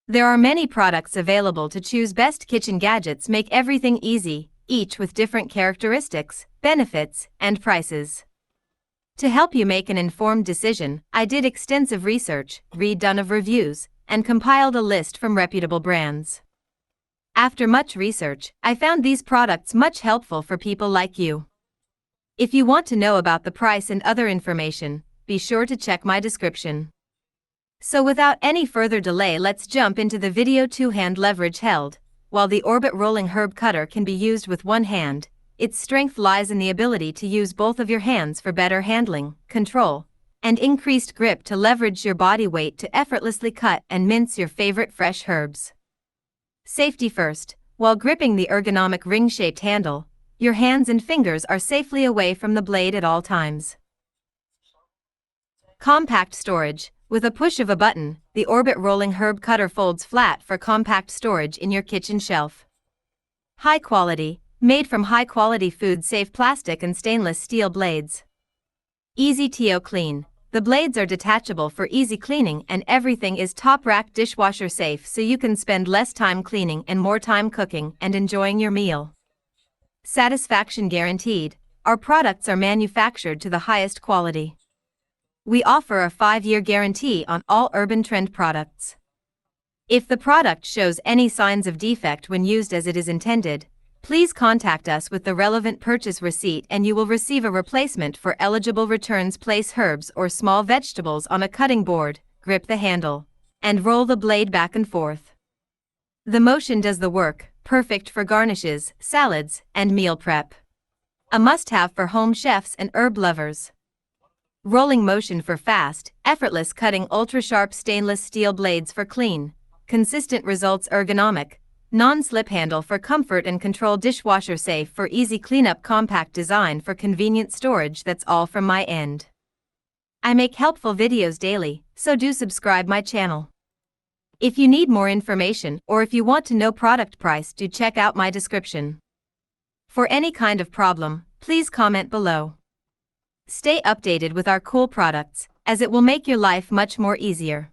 There are many products available to choose. Best kitchen gadgets make everything easy, each with different characteristics, benefits, and prices. To help you make an informed decision, I did extensive research, read done of reviews, and compiled a list from reputable brands. After much research, I found these products much helpful for people like you. If you want to know about the price and other information, be sure to check my description. So without any further delay, let's jump into the video. Two-hand leverage held. While the Orbit rolling herb cutter can be used with one hand, its strength lies in the ability to use both of your hands for better handling, control, and increased grip to leverage your body weight to effortlessly cut and mince your favorite fresh herbs. Safety first. While gripping the ergonomic ring-shaped handle, your hands and fingers are safely away from the blade at all times. Compact storage. With a push of a button, the Orbit rolling herb cutter folds flat for compact storage in your kitchen shelf. High quality. Made from high-quality food-safe plastic and stainless steel blades. Easy to clean. The blades are detachable for easy cleaning and everything is top-rack dishwasher safe, so you can spend less time cleaning and more time cooking and enjoying your meal. Satisfaction guaranteed. Our products are manufactured to the highest quality. We offer a 5-year guarantee on all Urban Trend products. If the product shows any signs of defect when used as it is intended, please contact us with the relevant purchase receipt and you will receive a replacement for eligible returns. Place herbs or small vegetables on a cutting board, grip the handle, and roll the blade back and forth. The motion does the work, perfect for garnishes, salads, and meal prep. A must-have for home chefs and herb lovers. Rolling motion for fast, effortless cutting. Ultra-sharp stainless steel blades for clean, consistent results. Ergonomic, non-slip handle for comfort and control. Dishwasher safe for easy cleanup. Compact design for convenient storage. That's all from my end. I make helpful videos daily, so do subscribe my channel. If you need more information or if you want to know product price, do check out my description. For any kind of problem, please comment below. Stay updated with our cool products, as it will make your life much more easier.